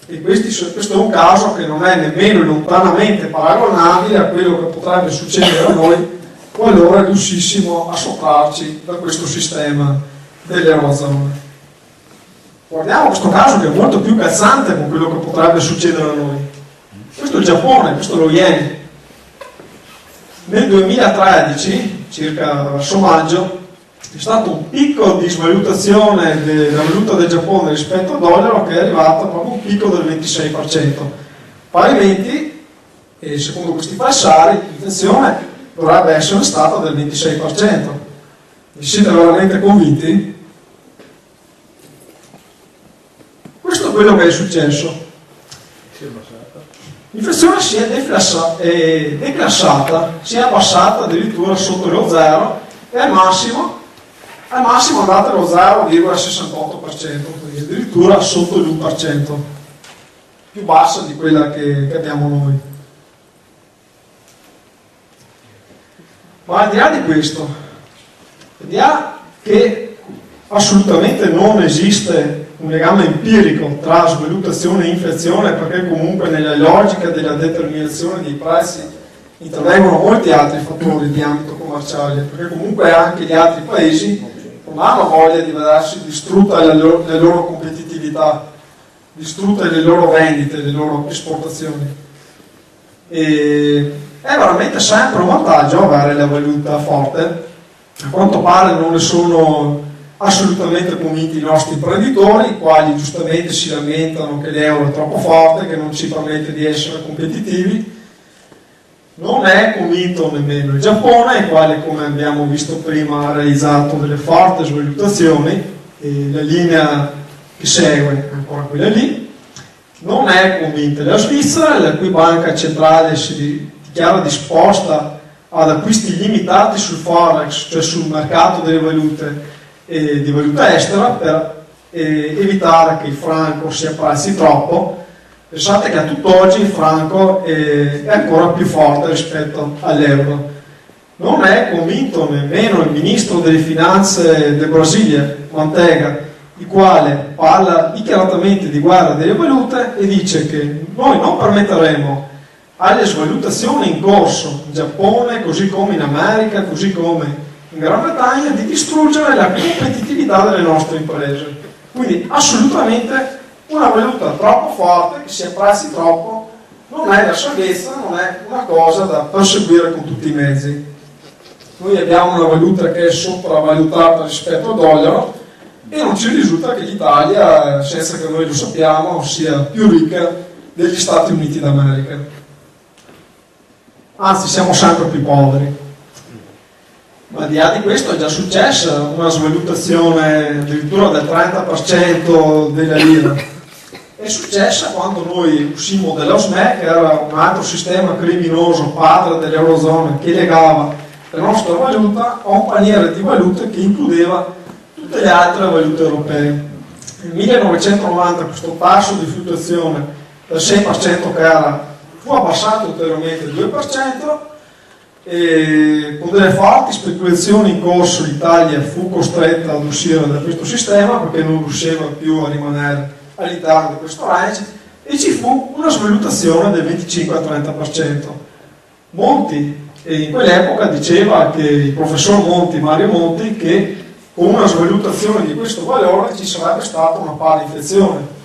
E questo è un caso che non è nemmeno lontanamente paragonabile a quello che potrebbe succedere a noi qualora riuscissimo a sottrarci da questo sistema dell'Eurozona. Guardiamo questo caso che è molto più calzante con quello che potrebbe succedere a noi. Questo è il Giappone, questo è lo yen. Nel 2013, circa verso maggio, è stato un picco di svalutazione della valuta del Giappone rispetto al dollaro che è arrivato proprio a un picco del 26%. Parimenti, e secondo questi falsari, l'inflazione dovrebbe essere stata del 26%. Vi siete veramente convinti? Questo è quello che è successo. L'inflazione si è declassata, si è abbassata addirittura sotto lo zero e al massimo è andata allo 0,68%, quindi addirittura sotto l'1%, più bassa di quella che abbiamo noi. Ma al di là di questo, vediamo che assolutamente non esiste un legame empirico tra svalutazione e inflazione, perché comunque nella logica della determinazione dei prezzi intervengono molti altri fattori di ambito commerciale, perché comunque anche gli altri paesi non hanno voglia di vedersi distrutta la loro competitività, distrutte le loro vendite, le loro esportazioni. E è veramente sempre un vantaggio avere la valuta forte. A quanto pare non ne sono assolutamente convinti i nostri imprenditori, i quali giustamente si lamentano che l'euro è troppo forte, che non ci permette di essere competitivi. Non è convinto nemmeno il Giappone, il quale, come abbiamo visto prima, ha realizzato delle forti svalutazioni, e la linea che segue è ancora quella lì. Non è convinta la Svizzera, la cui banca centrale si dichiara disposta ad acquisti limitati sul Forex, cioè sul mercato delle valute e di valuta estera, per evitare che il franco si apprezzi troppo. Pensate che a tutt'oggi il franco è ancora più forte rispetto all'euro. Non è convinto nemmeno il ministro delle finanze del Brasile, Mantega, il quale parla dichiaratamente di guerra delle valute e dice che noi non permetteremo alle svalutazioni in corso in Giappone, così come in America, così come in Gran Bretagna, di distruggere la competitività delle nostre imprese. Quindi assolutamente una valuta troppo forte, che si apprezzi troppo, non è la salvezza, non è una cosa da perseguire con tutti i mezzi. Noi abbiamo una valuta che è sopravvalutata rispetto al dollaro e non ci risulta che l'Italia, senza che noi lo sappiamo, sia più ricca degli Stati Uniti d'America. Anzi, siamo sempre più poveri. Ma al di là di questo è già successa una svalutazione addirittura del 30% della lira. È successa quando noi uscimmo dall'OSME, che era un altro sistema criminoso, padre dell'Eurozona, che legava la nostra valuta a un paniere di valute che includeva tutte le altre valute europee. Nel 1990 questo tasso di fluttuazione del 6% che era fu abbassato ulteriormente al 2%, e con delle forti speculazioni in corso l'Italia fu costretta ad uscire da questo sistema perché non riusciva più a rimanere all'interno di questo range, e ci fu una svalutazione del 25 al 30%. Monti, in quell'epoca diceva che il professor Mario Monti, che con una svalutazione di questo valore ci sarebbe stata una pari inflazione.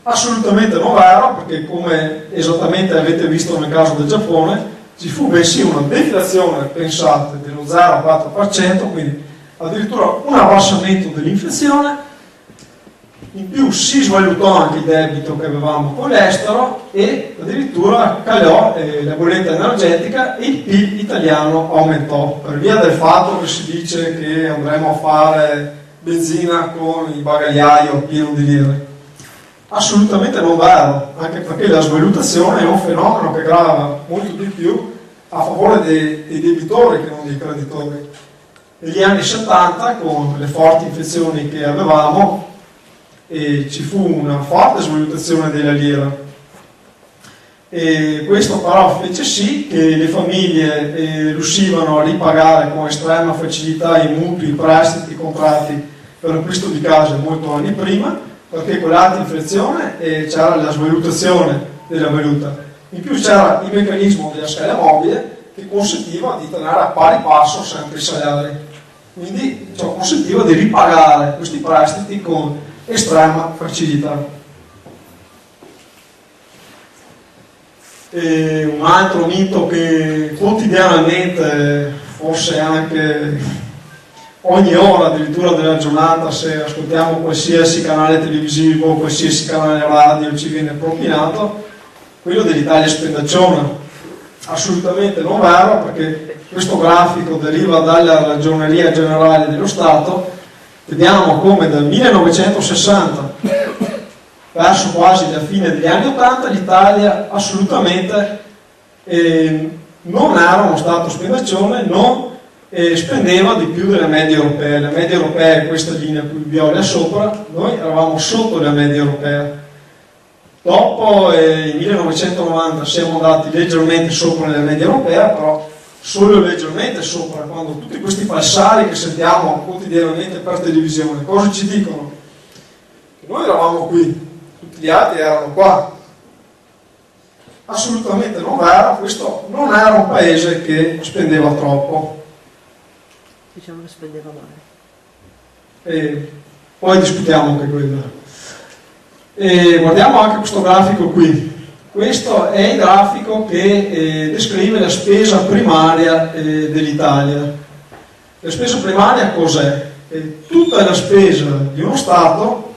Assolutamente non vero, perché come esattamente avete visto nel caso del Giappone, ci fu bensì una deflazione, pensate, dello 0,4%, quindi addirittura un abbassamento dell'inflazione. In più si svalutò anche il debito che avevamo con l'estero e addirittura calò la bolletta energetica e il PIL italiano aumentò, per via del fatto che si dice che andremo a fare benzina con il bagagliaio pieno di lire. Assolutamente non vero, anche perché la svalutazione è un fenomeno che grava molto di più a favore dei debitori che non dei creditori. Negli anni 70, con le forti inflazioni che avevamo, ci fu una forte svalutazione della lira, e questo però fece sì che le famiglie riuscivano a ripagare con estrema facilità i mutui, i prestiti, i contratti per acquisto di case molto anni prima, perché con l'alta inflazione c'era la svalutazione della valuta, in più c'era il meccanismo della scala mobile che consentiva di tenere a pari passo sempre i salari, quindi ciò consentiva di ripagare questi prestiti con estrema facilità. E un altro mito che quotidianamente, forse anche ogni ora addirittura della giornata, se ascoltiamo qualsiasi canale televisivo, qualsiasi canale radio, ci viene propinato, quello dell'Italia spendacciona. Assolutamente non vero, perché questo grafico deriva dalla Ragioneria Generale dello Stato. Vediamo come dal 1960 verso quasi la fine degli anni 80 l'Italia assolutamente non era uno Stato spendaccione, non spendeva di più delle medie europee. La media europea è questa linea qui viola sopra, noi eravamo sotto la media europea. Dopo il 1990 siamo andati leggermente sopra la media europea, però solo leggermente sopra, quando tutti questi falsari che sentiamo quotidianamente per televisione, cosa ci dicono? Che noi eravamo qui, tutti gli altri erano qua. Assolutamente non vero, questo non era un paese che spendeva troppo. Diciamo che spendeva male. E poi discutiamo anche quello. E guardiamo anche questo grafico qui. Questo è il grafico che descrive la spesa primaria dell'Italia. La spesa primaria cos'è? Tutta la spesa di uno Stato,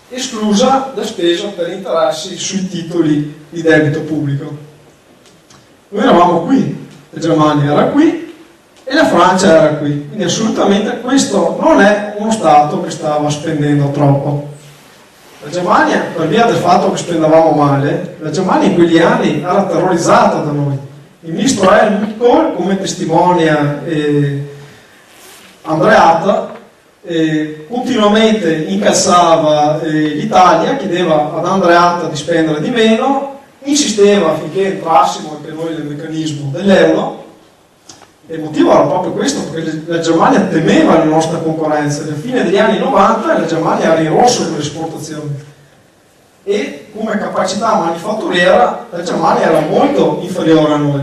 esclusa la spesa per interessi sui titoli di debito pubblico. Noi eravamo qui, la Germania era qui e la Francia era qui, quindi assolutamente questo non è uno Stato che stava spendendo troppo. La Germania, per via del fatto che spendevamo male, la Germania in quegli anni era terrorizzata da noi. Il ministro Helmut Kohl, come testimonia Andreatta, continuamente incassava l'Italia, chiedeva ad Andreatta di spendere di meno, insisteva affinché entrassimo anche noi nel meccanismo dell'euro, e il motivo era proprio questo, perché la Germania temeva la nostra concorrenza. Alla fine degli anni 90 la Germania era in rosso con le esportazioni e come capacità manifatturiera la Germania era molto inferiore a noi.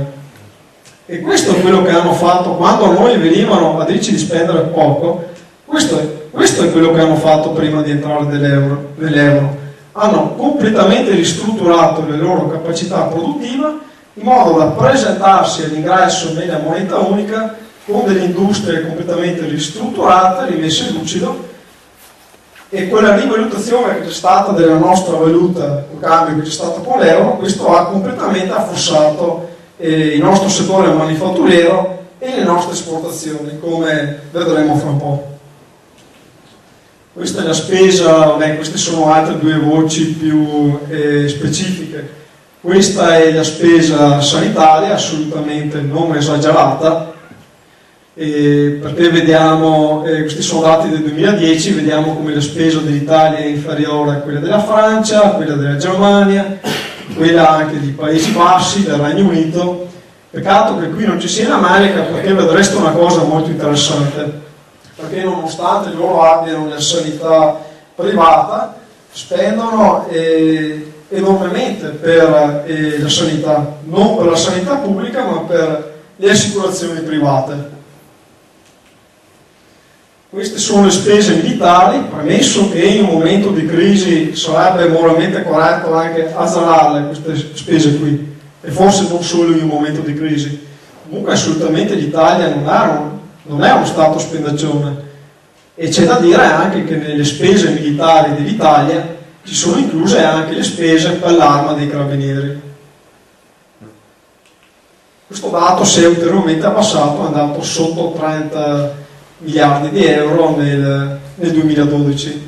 E questo è quello che hanno fatto quando a noi venivano a dirci di spendere poco. Questo è quello che hanno fatto prima di entrare nell'euro. Hanno completamente ristrutturato le loro capacità produttive in modo da presentarsi all'ingresso nella moneta unica con delle industrie completamente ristrutturate, rimesse lucido, e quella rivalutazione che c'è stata della nostra valuta, il cambio che c'è stato con l'euro, questo ha completamente affossato il nostro settore manifatturiero e le nostre esportazioni, come vedremo fra un po'. Questa è la spesa, queste sono altre due voci più specifiche. Questa è la spesa sanitaria, assolutamente non esagerata, perché vediamo, questi sono dati del 2010, vediamo come la spesa dell'Italia è inferiore a quella della Francia, a quella della Germania, quella anche dei Paesi Bassi, del Regno Unito. Peccato che qui non ci sia l'America, perché vedreste una cosa molto interessante, perché nonostante loro abbiano la sanità privata, spendono enormemente per la sanità, non per la sanità pubblica ma per le assicurazioni private. Queste sono le spese militari, premesso che in un momento di crisi sarebbe moralmente corretto anche azzerarle queste spese qui, e forse non solo in un momento di crisi. Comunque assolutamente l'Italia non è uno Stato spendaccione, e c'è da dire anche che nelle spese militari dell'Italia ci sono incluse anche le spese per l'arma dei carabinieri. Questo dato si è ulteriormente abbassato, è andato sotto 30 miliardi di euro nel 2012.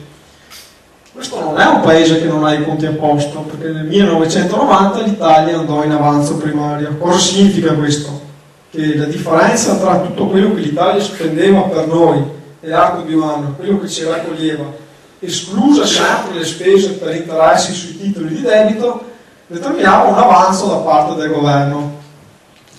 Questo non è un paese che non ha i conti a posto, perché nel 1990 l'Italia andò in avanzo primario. Cosa significa questo? Che la differenza tra tutto quello che l'Italia spendeva per noi nell'arco di un anno, quello che ci raccoglieva, escluse sempre le spese per interessi sui titoli di debito, determinava un avanzo da parte del governo.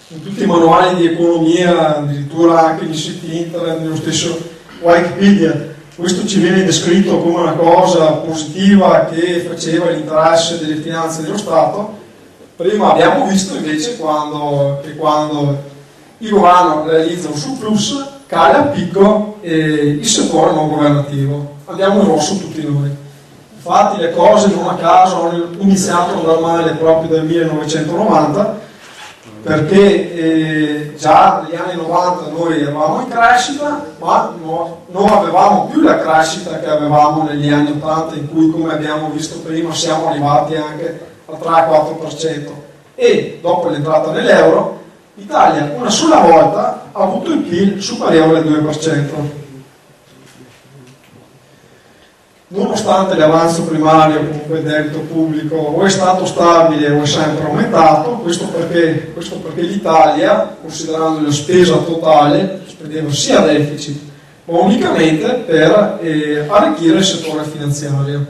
In tutti i manuali di economia, addirittura anche nei siti internet, nello stesso Wikipedia, questo ci viene descritto come una cosa positiva che faceva l'interesse delle finanze dello Stato. Prima abbiamo visto invece che quando il governo realizza un surplus cade a picco il settore non governativo, andiamo in rosso tutti noi. Infatti le cose non a caso hanno iniziato ad andare male proprio dal 1990, perché già negli anni 90 noi eravamo in crescita, ma non avevamo più la crescita che avevamo negli anni 80, in cui, come abbiamo visto prima, siamo arrivati anche al 3-4%. E dopo l'entrata nell'euro, l'Italia una sola volta ha avuto il PIL superiore al 2%. Nonostante l'avanzo primario, comunque il debito pubblico, o è stato stabile o è sempre aumentato, questo perché l'Italia, considerando la spesa totale, spendeva sia deficit, ma unicamente per arricchire il settore finanziario.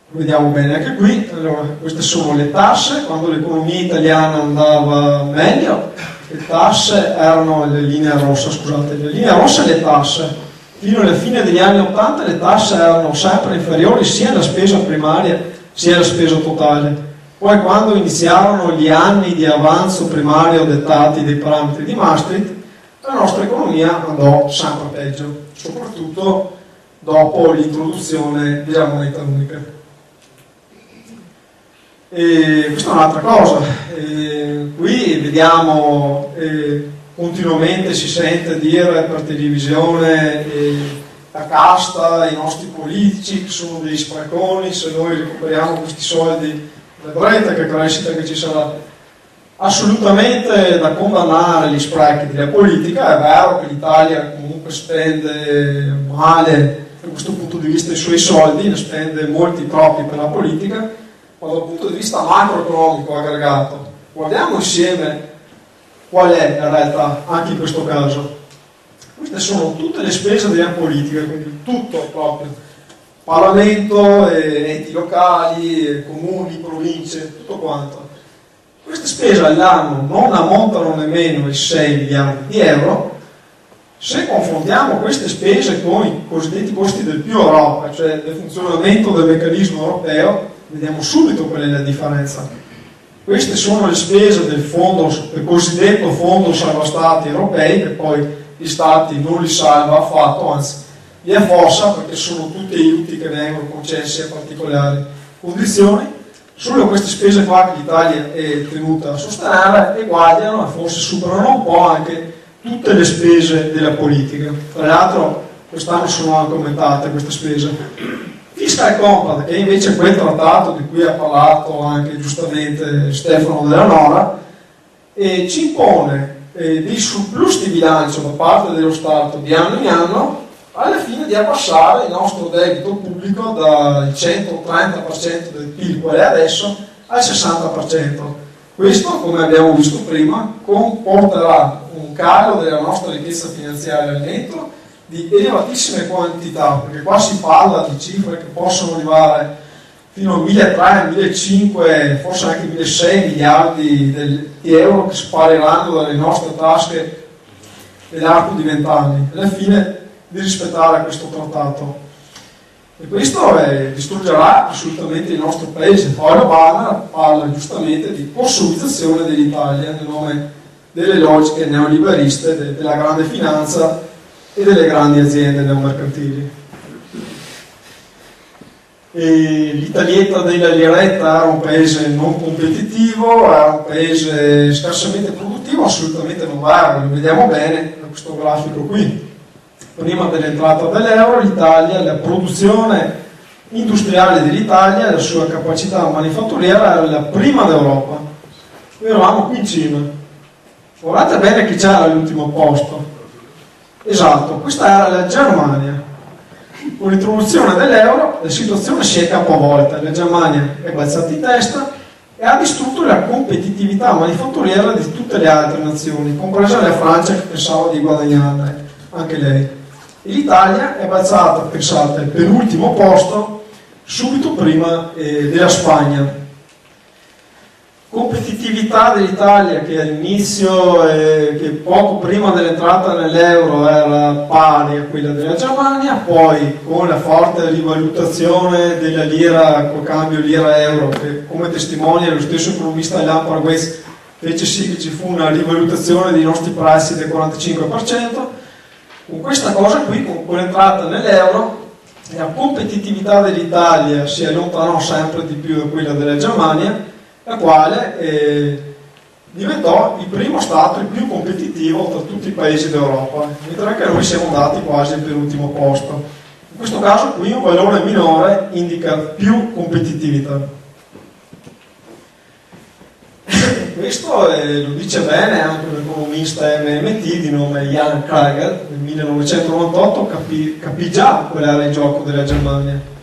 Vediamo bene anche qui, allora, queste sono le tasse, quando l'economia italiana andava meglio, le tasse erano le linee rosse, scusate, le linee rosse e le tasse. Fino alla fine degli anni 80 le tasse erano sempre inferiori sia alla spesa primaria sia alla spesa totale. Poi quando iniziarono gli anni di avanzo primario dettati dai parametri di Maastricht, la nostra economia andò sempre peggio, soprattutto dopo l'introduzione della moneta unica. E questa è un'altra cosa, qui vediamo continuamente si sente dire per televisione la casta, i nostri politici che sono degli spreconi, se noi recuperiamo questi soldi vedrete che crescita che ci sarà. Assolutamente da condannare gli sprechi della politica, è vero che l'Italia comunque spende male da questo punto di vista i suoi soldi, ne spende molti troppi per la politica, ma dal punto di vista macroeconomico aggregato, guardiamo insieme qual è la realtà anche in questo caso. Queste sono tutte le spese della politica, quindi tutto proprio, Parlamento, enti locali, comuni, province, tutto quanto. Queste spese all'anno non ammontano nemmeno ai 6 miliardi di euro. Se confrontiamo queste spese con i cosiddetti costi del più Europa, cioè del funzionamento del meccanismo europeo, vediamo subito qual è la differenza. Queste sono le spese del cosiddetto fondo salva stati europei, che poi gli stati non li salva affatto, anzi li affossa perché sono tutti aiuti che vengono concessi a particolari condizioni. Solo queste spese qua che l'Italia è tenuta a sostenere eguagliano e forse superano un po' anche tutte le spese della politica. Tra l'altro quest'anno sono anche aumentate queste spese. Fiscal Compact, che è invece quel trattato di cui ha parlato anche giustamente Stefano Della Nora, ci impone dei surplus di bilancio da parte dello Stato di anno in anno, alla fine di abbassare il nostro debito pubblico dal 130% del PIL, qual è adesso, al 60%. Questo, come abbiamo visto prima, comporterà un calo della nostra ricchezza finanziaria al netto di elevatissime quantità, perché qua si parla di cifre che possono arrivare fino a 1.300, 1.500, forse anche 1.600 miliardi di euro che spariranno dalle nostre tasche nell'arco di 20 anni, alla fine di rispettare questo trattato. E questo distruggerà assolutamente il nostro paese. Poi Obama parla giustamente di consolidizzazione dell'Italia nel nome delle logiche neoliberiste della grande finanza e delle grandi aziende neomercantili. L'Italietta della liretta era un paese non competitivo, era un paese scarsamente produttivo, assolutamente non vero, lo vediamo bene da questo grafico qui. Prima dell'entrata dell'euro l'Italia, la produzione industriale dell'Italia, la sua capacità manifatturiera era la prima d'Europa. Noi eravamo qui in cima. Guardate bene chi c'era all'ultimo posto. Esatto, questa era la Germania. Con l'introduzione dell'euro la situazione si è capovolta, la Germania è balzata in testa e ha distrutto la competitività manifatturiera di tutte le altre nazioni, compresa la Francia che pensava di guadagnarne anche lei. E l'Italia è balzata, pensate, al penultimo posto, subito prima della Spagna. competitività dell'Italia che all'inizio, che poco prima dell'entrata nell'euro era pari a quella della Germania, poi con la forte rivalutazione della lira, col cambio lira-euro, che come testimonia lo stesso economista Alain Pargues fece sì che ci fu una rivalutazione dei nostri prezzi del 45%, con questa cosa qui, con l'entrata nell'euro, la competitività dell'Italia si allontanò sempre di più da quella della Germania, la quale diventò il primo Stato, il più competitivo tra tutti i paesi d'Europa, mentre anche noi siamo andati quasi al penultimo posto. In questo caso qui un valore minore indica più competitività. Questo lo dice bene anche un economista MMT di nome Jan Krager, nel 1998 capì già qual era il gioco della Germania.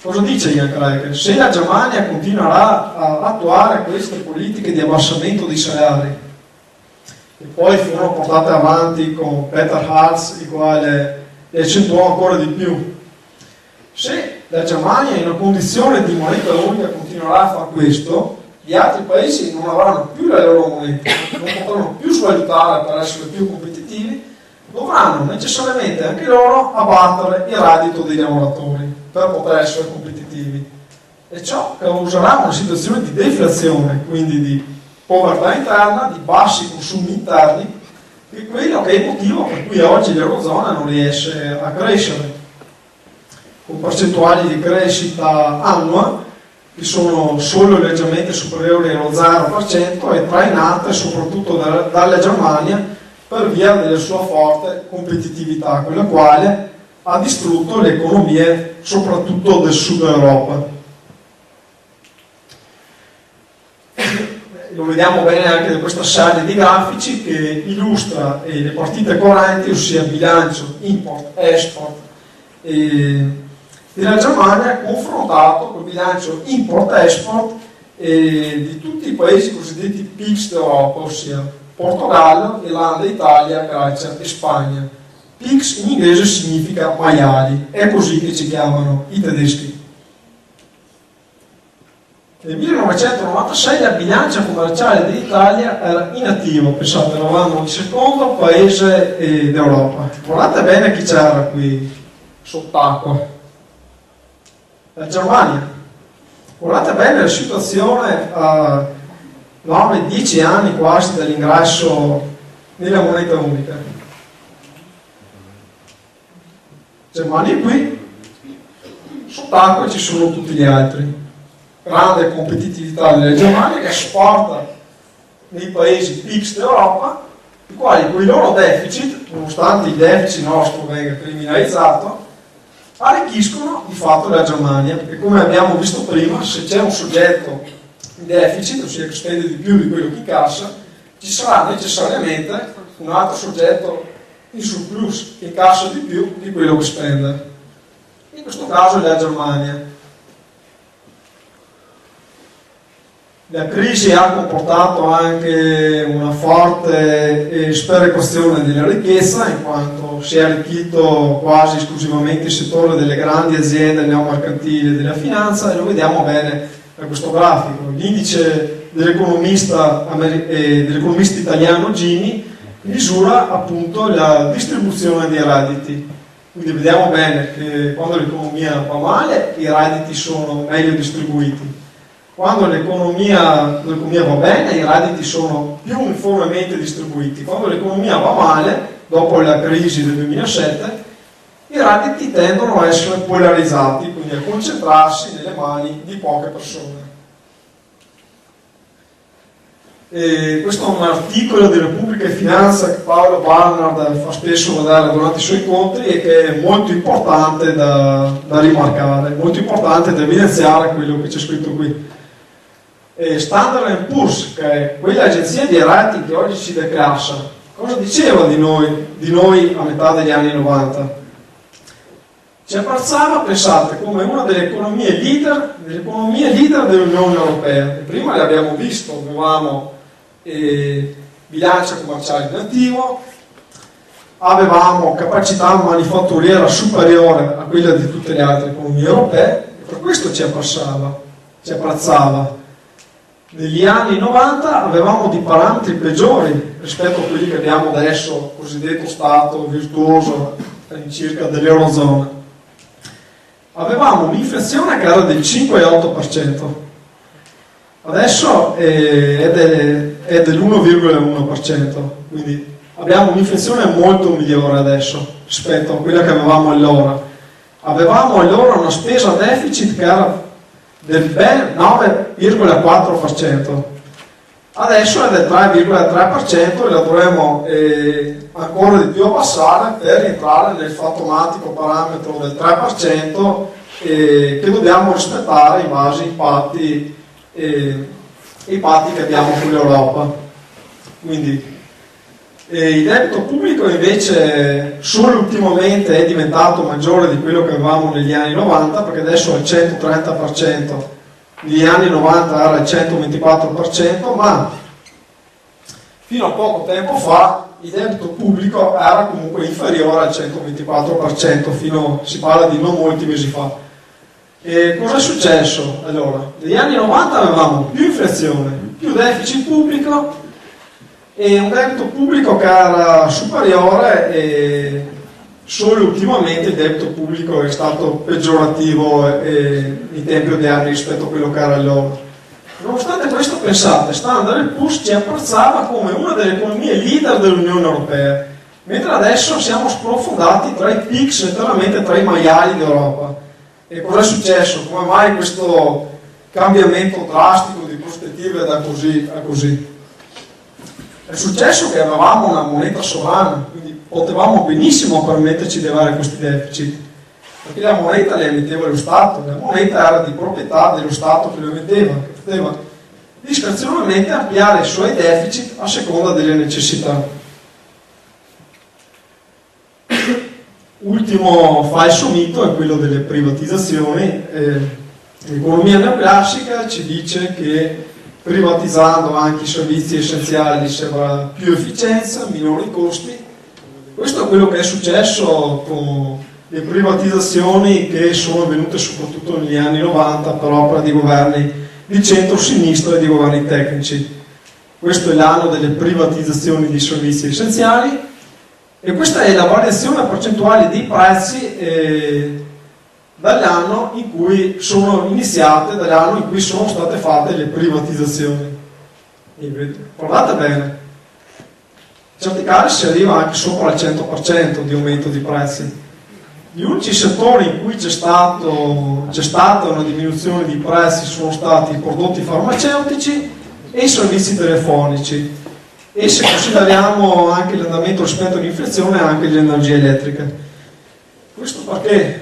Cosa dice Jan Krager? Se la Germania continuerà a attuare queste politiche di abbassamento dei salari, che poi furono portate avanti con Peter Hartz, il quale le accentuò ancora di più, se la Germania in una condizione di moneta unica continuerà a fare questo, gli altri paesi non avranno più la loro moneta, non potranno più svalutare per essere più competitivi, dovranno necessariamente anche loro abbattere il reddito dei lavoratori per poter essere competitivi, e ciò causerà una situazione di deflazione, quindi di povertà interna, di bassi consumi interni, che è quello che è il motivo per cui oggi l'Eurozona non riesce a crescere, con percentuali di crescita annua che sono solo leggermente superiori allo 0% e trainate soprattutto dalla Germania per via della sua forte competitività, con la quale ha distrutto le economie soprattutto del sud Europa. Lo vediamo bene anche da questa serie di grafici che illustra le partite correnti, ossia bilancio import-export della Germania confrontato col bilancio import-export di tutti i paesi cosiddetti PIGS d'Europa, ossia Portogallo, Irlanda, Italia, Grecia e Spagna. PIGS in inglese significa maiali, è così che ci chiamano i tedeschi. Nel 1996 la bilancia commerciale dell'Italia era inattiva, pensate, eravamo il secondo paese d'Europa. Guardate bene chi c'era qui sott'acqua. La Germania. Guardate bene la situazione a 9-10 anni quasi dall'ingresso nella moneta unica. Germania qui, sott'acqua ci sono tutti gli altri. Grande competitività della Germania che esporta nei paesi PIGS d'Europa, i quali con i loro deficit, nonostante il deficit nostro venga criminalizzato, arricchiscono di fatto la Germania, perché come abbiamo visto prima, se c'è un soggetto in deficit, ossia che spende di più di quello che incassa, ci sarà necessariamente un altro soggetto in surplus che incassa di più di quello che spende. In questo caso è la Germania. La crisi ha comportato anche una forte sperequazione della ricchezza, in quanto si è arricchito quasi esclusivamente il settore delle grandi aziende neomercantili e della finanza, e lo vediamo bene da questo grafico. L'indice dell'economista italiano Gini misura appunto la distribuzione dei redditi. Quindi vediamo bene che quando l'economia va male i redditi sono meglio distribuiti. Quando l'economia va bene, i redditi sono più uniformemente distribuiti. Quando l'economia va male, dopo la crisi del 2007, i redditi tendono a essere polarizzati, quindi a concentrarsi nelle mani di poche persone. Questo è un articolo di Repubblica e Finanza che Paolo Barnard fa spesso vedere durante i suoi incontri e che è molto importante da rimarcare, molto importante da evidenziare quello che c'è scritto qui. Standard & Poor's, che è quell'agenzia di rating che oggi ci declassa, cosa diceva di noi a metà degli anni 90? Ci apprezzava, pensate, come una delle economie leader dell'Unione Europea. Prima l'abbiamo visto, avevamo bilancia commerciale in attivo, avevamo capacità manifatturiera superiore a quella di tutte le altre economie europee, e per questo ci apprezzava. negli anni 90 avevamo dei parametri peggiori rispetto a quelli che abbiamo adesso, cosiddetto stato virtuoso all'incirca dell'Eurozona. Avevamo un'inflazione che era del 5,8%, adesso è dell'1,1%, quindi abbiamo un'inflazione molto migliore adesso rispetto a quella che avevamo allora. Avevamo allora una spesa deficit che era del bel 9,4%, adesso è del 3,3% e la dovremo ancora di più abbassare per entrare nel fantomatico parametro del 3% che dobbiamo rispettare in base ai patti che abbiamo con l'Europa. Quindi il debito pubblico invece solo ultimamente è diventato maggiore di quello che avevamo negli anni 90, perché adesso è il 130%, negli anni 90 era il 124%, ma fino a poco tempo fa il debito pubblico era comunque inferiore al 124%, si parla di non molti mesi fa. E cosa è successo? Allora, negli anni 90 avevamo più inflazione, più deficit pubblico e un debito pubblico che era superiore, e solo ultimamente il debito pubblico è stato peggiorativo in tempi odierni rispetto a quello che era allora. Nonostante questo, pensate, Standard & Poor's ci apprezzava come una delle economie leader dell'Unione Europea, mentre adesso siamo sprofondati tra i PIGS, letteralmente tra i maiali d'Europa. E cosa è successo? Come mai questo cambiamento drastico di prospettive da così a così? È successo che avevamo una moneta sovrana, quindi potevamo benissimo permetterci di avere questi deficit, perché la moneta le emetteva lo Stato, la moneta era di proprietà dello Stato che lo emetteva, che poteva discrezionalmente ampliare i suoi deficit a seconda delle necessità. Ultimo falso mito è quello delle privatizzazioni. L'economia neoclassica ci dice che privatizzando anche i servizi essenziali si avrà più efficienza, minori costi. Questo è quello che è successo con le privatizzazioni che sono avvenute soprattutto negli anni 90 per opera di governi di centro-sinistra e di governi tecnici. Questo è l'anno delle privatizzazioni di servizi essenziali e questa è la variazione percentuale dei prezzi dall'anno in cui sono iniziate, dall'anno in cui sono state fatte le privatizzazioni. Guardate bene, in certi casi si arriva anche sopra il 100% di aumento di prezzi. Gli unici settori in cui c'è stata una diminuzione di prezzi sono stati i prodotti farmaceutici e i servizi telefonici, e se consideriamo anche l'andamento rispetto all'inflazione anche l'energia elettrica. Questo perché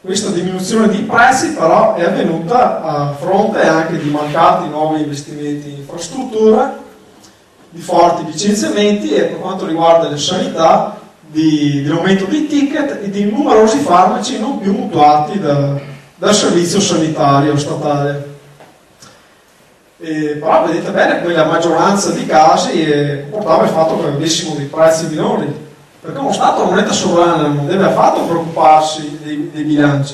questa diminuzione di prezzi però è avvenuta a fronte anche di mancati nuovi investimenti in infrastruttura, di forti licenziamenti e, per quanto riguarda la sanità, dell'aumento dei ticket e di numerosi farmaci non più mutuati dal servizio sanitario statale. Però vedete bene che la maggioranza dei casi comportava il fatto che avessimo dei prezzi minori, perché uno Stato, la moneta sovrana, non deve affatto preoccuparsi dei bilanci,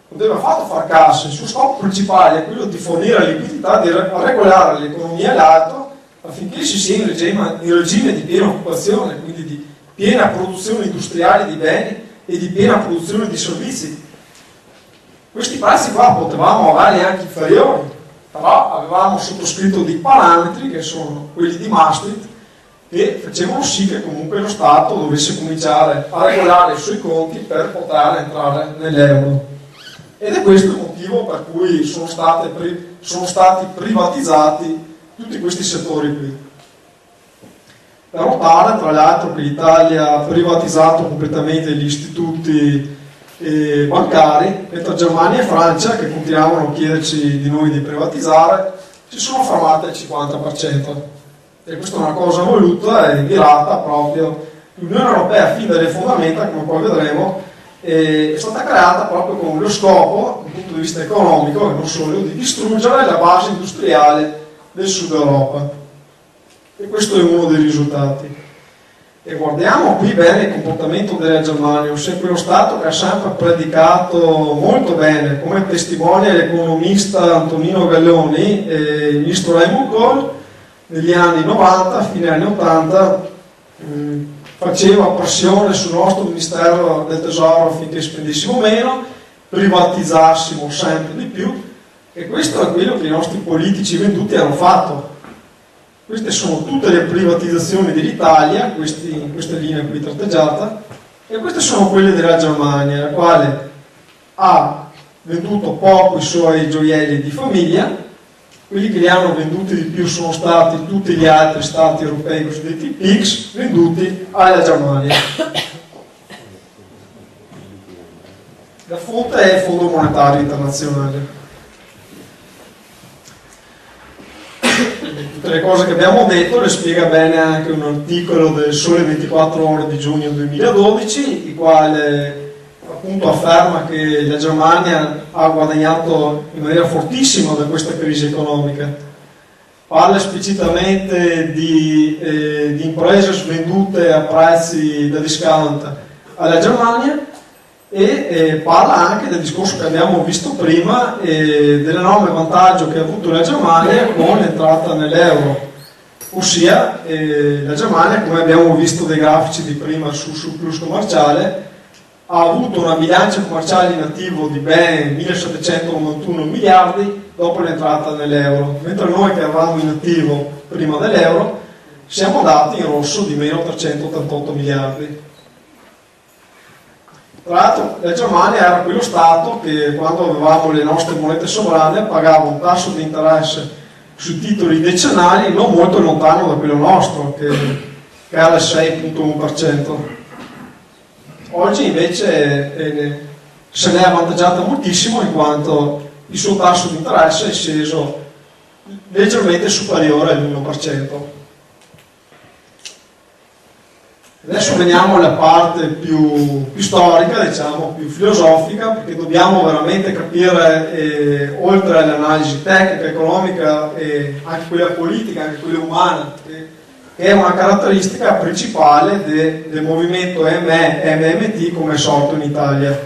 non deve affatto far cassa. Il suo scopo principale è quello di fornire liquidità, di regolare l'economia all'alto affinché si sia in regime di piena occupazione, quindi di piena produzione industriale di beni e di piena produzione di servizi. Questi prezzi qua potevamo averli anche inferiori, però avevamo sottoscritto dei parametri che sono quelli di Maastricht, che facevano sì che comunque lo Stato dovesse cominciare a regolare i suoi conti per poter entrare nell'euro. Ed è questo il motivo per cui sono stati privatizzati tutti questi settori qui. Da notare, tra l'altro, che l'Italia ha privatizzato completamente gli istituti bancari, mentre Germania e Francia, che continuavano a chiederci di noi di privatizzare, si sono fermate al 50%. E questa è una cosa voluta e mirata proprio. L'Unione Europea, fin dalle fondamenta, come poi vedremo, è stata creata proprio con lo scopo, dal punto di vista economico e non solo, di distruggere la base industriale del Sud Europa. E questo è uno dei risultati. E guardiamo qui bene il comportamento della Germania, ossia quello Stato che ha sempre predicato molto bene, come testimonia l'economista Antonino Galloni e il ministro Helmut Kohl negli anni 90, fine anni 80, faceva pressione sul nostro Ministero del Tesoro affinché spendessimo meno, privatizzassimo sempre di più, e questo è quello che i nostri politici venduti hanno fatto. Queste sono tutte le privatizzazioni dell'Italia, questa linea qui tratteggiata, e queste sono quelle della Germania, la quale ha venduto poco i suoi gioielli di famiglia. Quelli che li hanno venduti di più sono stati tutti gli altri stati europei cosiddetti PIGS, venduti alla Germania. La fonte è il Fondo Monetario Internazionale. Tutte le cose che abbiamo detto le spiega bene anche un articolo del Sole 24 Ore di giugno 2012, il quale appunto afferma che la Germania ha guadagnato in maniera fortissima da questa crisi economica. Parla esplicitamente di imprese svendute a prezzi da discount alla Germania, e parla anche del discorso che abbiamo visto prima, dell'enorme vantaggio che ha avuto la Germania con l'entrata nell'euro, ossia la Germania, come abbiamo visto dai grafici di prima sul surplus commerciale, ha avuto una bilancia commerciale in attivo di ben 1791 miliardi dopo l'entrata nell'euro, mentre noi che eravamo in attivo prima dell'euro siamo andati in rosso di meno 388 miliardi. Tra l'altro la Germania era quello Stato che, quando avevamo le nostre monete sovrane, pagava un tasso di interesse sui titoli decennali non molto lontano da quello nostro, che era il 6,1%. Oggi invece se ne è avvantaggiata moltissimo, in quanto il suo tasso di interesse è sceso leggermente superiore all'1%. Adesso veniamo alla parte più storica, diciamo, più filosofica, perché dobbiamo veramente capire, oltre all'analisi tecnica, economica, e anche quella politica, anche quella umana, che è una caratteristica principale del movimento MMT come è sorto in Italia.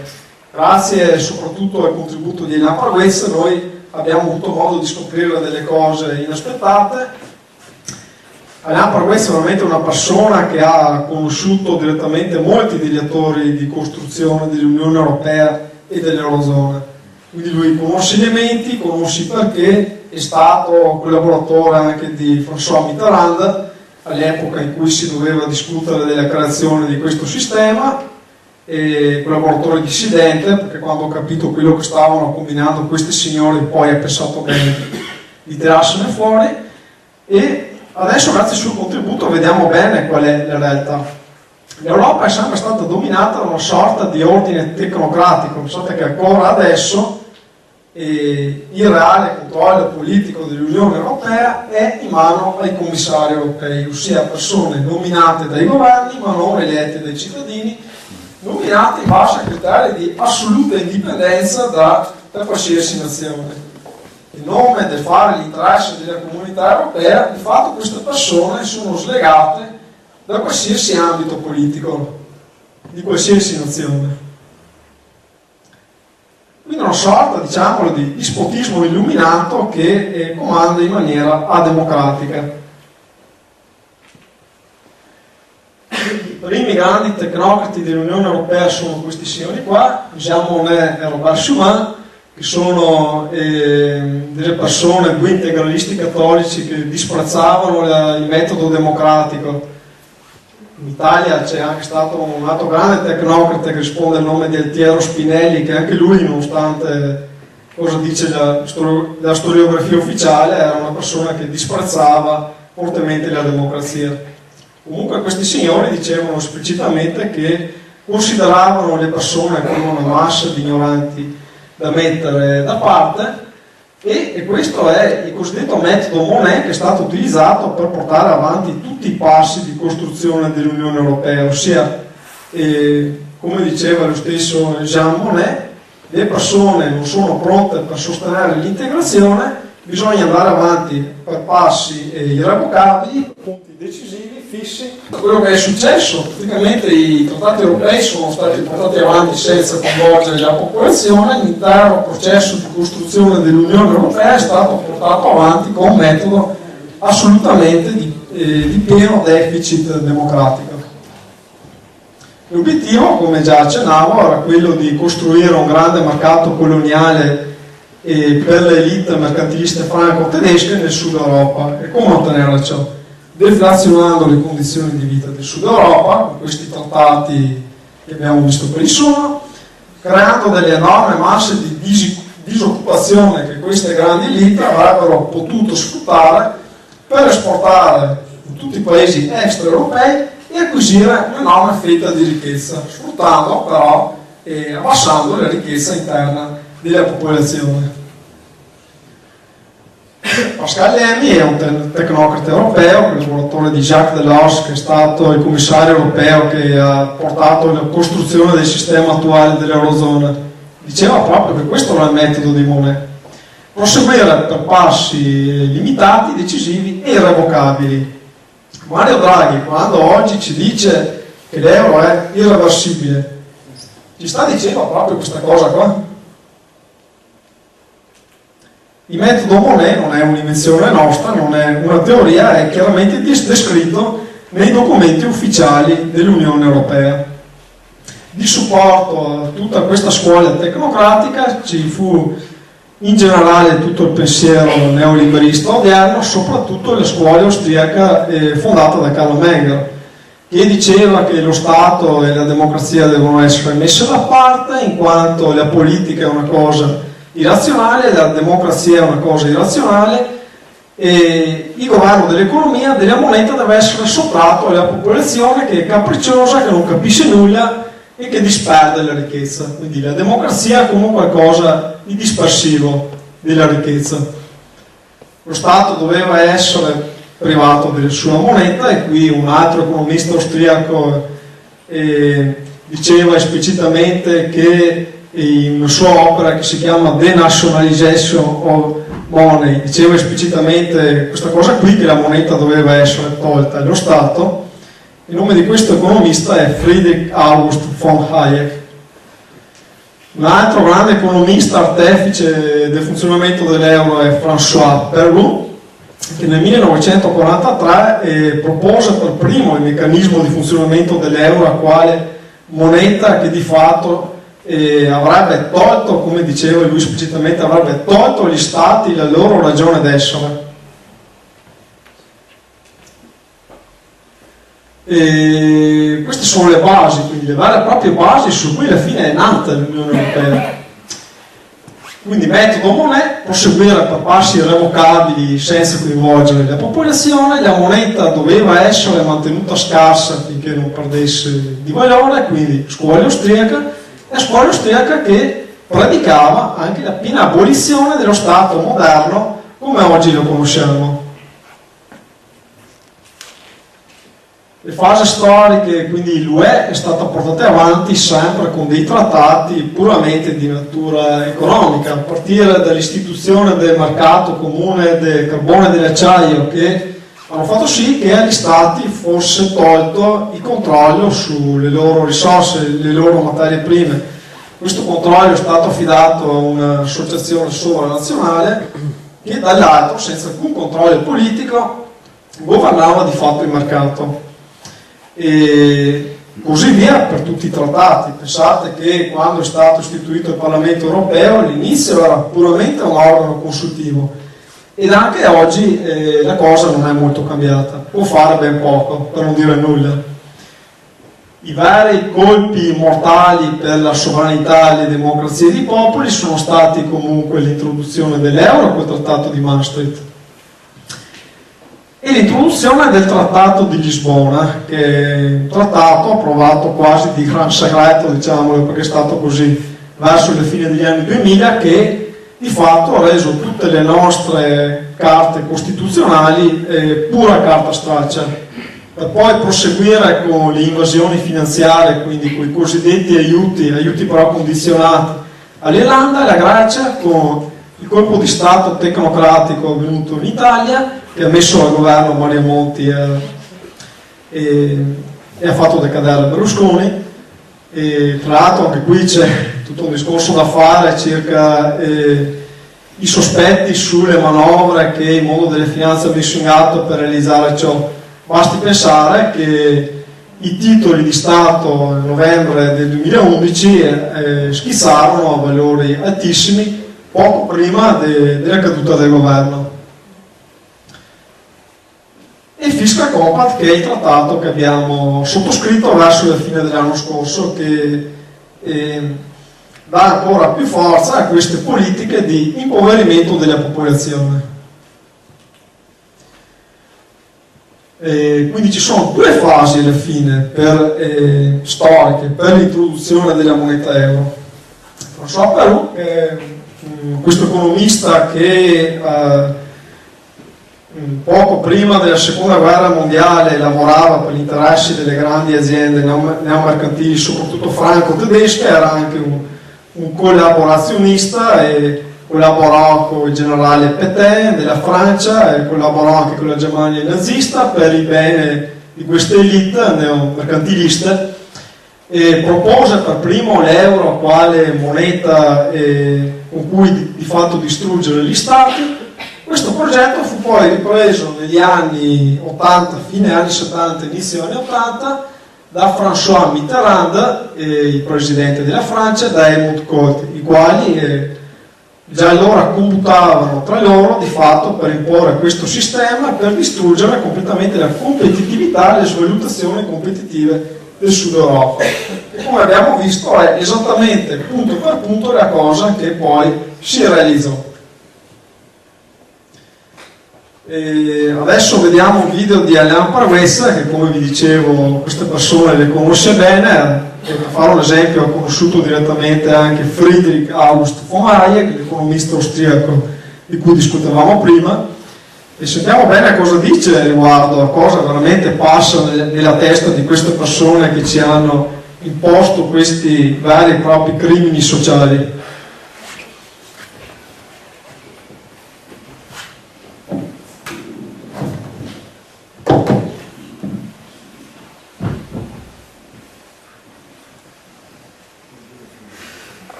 Grazie soprattutto al contributo di Elena Parguezza noi abbiamo avuto modo di scoprire delle cose inaspettate. Elena Parguezza è veramente una persona che ha conosciuto direttamente molti degli attori di costruzione dell'Unione Europea e dell'Eurozona. Quindi lui conosce gli elementi, conosce il perché, è stato collaboratore anche di François Mitterrand all'epoca in cui si doveva discutere della creazione di questo sistema, e collaboratore dissidente, perché quando ho capito quello che stavano combinando questi signori poi ho pensato bene di tirarsene fuori, e adesso grazie al suo contributo vediamo bene qual è la realtà. L'Europa è sempre stata dominata da una sorta di ordine tecnocratico. Pensate che ancora adesso il reale controllo politico dell'Unione Europea è in mano ai commissari europei, ossia persone nominate dai governi ma non elette dai cittadini, nominati in base a criteri di assoluta indipendenza da qualsiasi nazione. In nome del fare l'interesse della comunità europea, di fatto queste persone sono slegate da qualsiasi ambito politico, di qualsiasi nazione. Quindi una sorta, diciamolo, di dispotismo illuminato che comanda in maniera ademocratica. I primi grandi tecnocrati dell'Unione Europea sono questi signori qua, Jean Monnet e Robert Schuman, che sono delle persone, due integralisti cattolici che disprezzavano il metodo democratico. In Italia c'è anche stato un altro grande tecnocrata che risponde al nome di Altiero Spinelli, che anche lui, nonostante cosa dice la storiografia ufficiale, era una persona che disprezzava fortemente la democrazia. Comunque questi signori dicevano esplicitamente che consideravano le persone come una massa di ignoranti da mettere da parte, e questo è il cosiddetto metodo Monnet, che è stato utilizzato per portare avanti tutti i passi di costruzione dell'Unione Europea, ossia, come diceva lo stesso Jean Monnet, le persone non sono pronte per sostenere l'integrazione, bisogna andare avanti per passi irrevocabili, punti decisivi, fissi. Quello che è successo, praticamente i trattati europei sono stati portati avanti senza coinvolgere la popolazione, l'intero processo di costruzione dell'Unione Europea è stato portato avanti con un metodo assolutamente di pieno deficit democratico. L'obiettivo, come già accennavo, era quello di costruire un grande mercato coloniale per le elite mercantiliste franco-tedesche nel Sud Europa. E come ottenere ciò? Deflazionando le condizioni di vita del Sud Europa, con questi trattati che abbiamo visto per il suo, creando delle enormi masse di disoccupazione che queste grandi elite avrebbero potuto sfruttare per esportare in tutti i paesi extraeuropei e acquisire un'enorme fetta di ricchezza, sfruttando però e abbassando la ricchezza interna della popolazione. Pascal Lamy è un tecnocrate europeo, collaboratore di Jacques Delors, che è stato il commissario europeo che ha portato alla costruzione del sistema attuale dell'Eurozona. Diceva proprio che questo era il metodo di Monnet: proseguire per passi limitati, decisivi e irrevocabili. Mario Draghi, quando oggi ci dice che l'euro è irreversibile, ci sta dicendo proprio questa cosa qua. Il metodo Monnet non è un'invenzione nostra, non è una teoria, è chiaramente descritto nei documenti ufficiali dell'Unione Europea. Di supporto a tutta questa scuola tecnocratica ci fu in generale tutto il pensiero neoliberista odierno, soprattutto la scuola austriaca fondata da Karl Menger, che diceva che lo Stato e la democrazia devono essere messe da parte in quanto la politica è una cosa irrazionale, la democrazia è una cosa irrazionale e il governo dell'economia, della moneta, deve essere sottratto alla popolazione che è capricciosa, che non capisce nulla e che disperde la ricchezza. Quindi la democrazia è come qualcosa di dispersivo della ricchezza. Lo Stato doveva essere privato della sua moneta e qui un altro economista austriaco diceva esplicitamente che in una sua opera che si chiama Denationalization of Money, diceva esplicitamente questa cosa qui, che la moneta doveva essere tolta allo Stato. Il nome di questo economista è Friedrich August von Hayek. Un altro grande economista artefice del funzionamento dell'euro è François Perroux, che nel 1943 propose per primo il meccanismo di funzionamento dell'euro a quale moneta che di fatto avrebbe tolto, come diceva lui esplicitamente, avrebbe tolto agli stati la loro ragione d'essere. E queste sono le basi, quindi le vere e proprie basi su cui alla fine è nata l'Unione Europea. Quindi metodo Monnet, proseguire per passi irrevocabili senza coinvolgere la popolazione, la moneta doveva essere mantenuta scarsa finché non perdesse di valore, quindi scuola austriaca, la scuola austriaca che predicava anche la piena abolizione dello Stato moderno come oggi lo conosciamo. Le fasi storiche, quindi l'UE è stata portata avanti sempre con dei trattati puramente di natura economica, a partire dall'istituzione del mercato comune del carbone e dell'acciaio, che hanno fatto sì che agli stati fosse tolto il controllo sulle loro risorse, le loro materie prime. Questo controllo è stato affidato a un'associazione sovranazionale che dall'altro, senza alcun controllo politico, governava di fatto il mercato. E così via per tutti i trattati. Pensate che quando è stato istituito il Parlamento europeo all'inizio era puramente un organo consultivo ed anche oggi la cosa non è molto cambiata, può fare ben poco, per non dire nulla. I veri colpi mortali per la sovranità e le democrazie dei popoli sono stati comunque l'introduzione dell'euro col Trattato di Maastricht e l'introduzione del Trattato di Lisbona, che è un trattato approvato quasi di gran segreto, diciamolo, perché è stato così verso la fine degli anni 2000, che di fatto ha reso tutte le nostre carte costituzionali pura carta straccia, per poi proseguire con le invasioni finanziarie, quindi con i cosiddetti aiuti però condizionati all'Irlanda e alla Grecia, con il colpo di Stato tecnocratico avvenuto in Italia, che ha messo al governo Mario Monti e ha fatto decadere Berlusconi. E tra l'altro anche qui c'è tutto un discorso da fare circa i sospetti sulle manovre che il mondo delle finanze ha messo in atto per realizzare ciò. Basti pensare che i titoli di Stato nel novembre del 2011 schizzarono a valori altissimi poco prima della caduta del governo. E il Fiscal Compact, che è il trattato che abbiamo sottoscritto verso la fine dell'anno scorso, che dà ancora più forza a queste politiche di impoverimento della popolazione. Quindi ci sono due fasi alla fine storiche per l'introduzione della moneta euro. François Perroux, questo economista che poco prima della seconda guerra mondiale lavorava per gli interessi delle grandi aziende neomercantili, soprattutto franco-tedesche, era anche un collaborazionista e collaborò con il generale Pétain della Francia e collaborò anche con la Germania nazista per il bene di queste elite neomercantiliste, e propose per primo l'euro quale moneta con cui di fatto distruggere gli stati. Questo progetto fu poi ripreso negli anni 80, fine anni 70, inizio anni 80, da François Mitterrand, il presidente della Francia, e da Helmut Kohl, i quali già allora computavano tra loro di fatto per imporre questo sistema, per distruggere completamente la competitività e le svalutazioni competitive del Sud Europa. E come abbiamo visto è esattamente punto per punto la cosa che poi si realizzò. E adesso vediamo un video di Alain Parvessa, che come vi dicevo queste persone le conosce bene. Per fare un esempio ho conosciuto direttamente anche Friedrich August von Hayek, l'economista austriaco di cui discutevamo prima, e sentiamo bene cosa dice riguardo a cosa veramente passa nella testa di queste persone che ci hanno imposto questi veri e propri crimini sociali.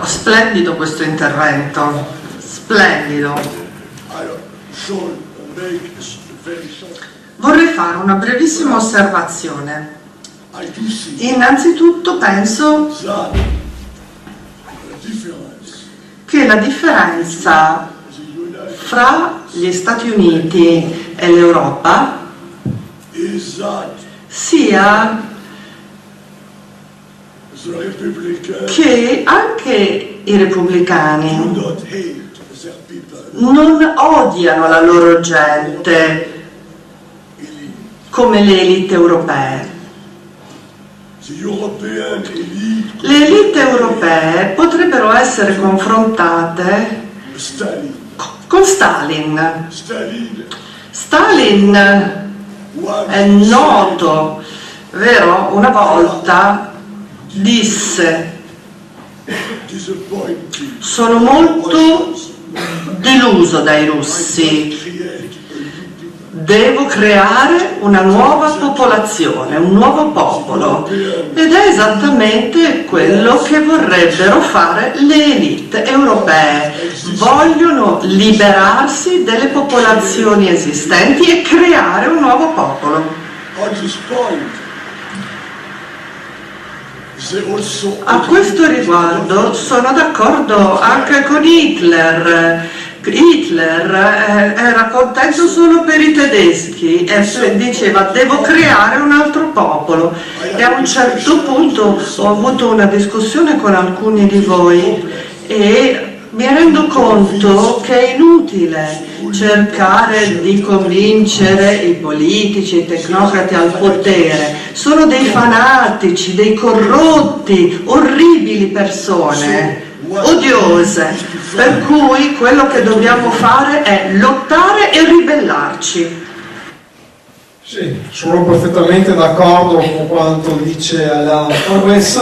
Splendido questo intervento, splendido. Vorrei fare una brevissima osservazione. Innanzitutto penso che la differenza fra gli Stati Uniti e l'Europa sia che anche i repubblicani non odiano la loro gente come le elite europee. Le elite europee potrebbero essere confrontate con Stalin. Stalin è noto, vero? Una volta disse: sono molto deluso dai russi, devo creare una nuova popolazione, un nuovo popolo, ed è esattamente quello che vorrebbero fare le elite europee. Vogliono liberarsi delle popolazioni esistenti e creare un nuovo popolo. A questo riguardo sono d'accordo anche con Hitler. Hitler era contento solo per i tedeschi e diceva: devo creare un altro popolo. E a un certo punto ho avuto una discussione con alcuni di voi e mi rendo conto che è inutile cercare di convincere i politici, i tecnocrati al potere. Sono dei fanatici, dei corrotti, orribili persone, odiose. Per cui quello che dobbiamo fare è lottare e ribellarci. Sì, sono perfettamente d'accordo con quanto dice Alain Torres.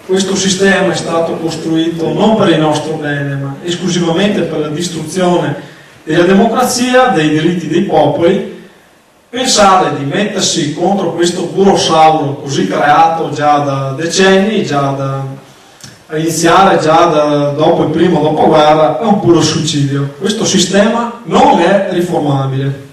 Questo sistema è stato costruito non per il nostro bene, ma esclusivamente per la distruzione della democrazia, dei diritti dei popoli. Pensare di mettersi contro questo burosauro così creato già da decenni, a iniziare già dopo il primo dopoguerra, è un puro suicidio. Questo sistema non è riformabile.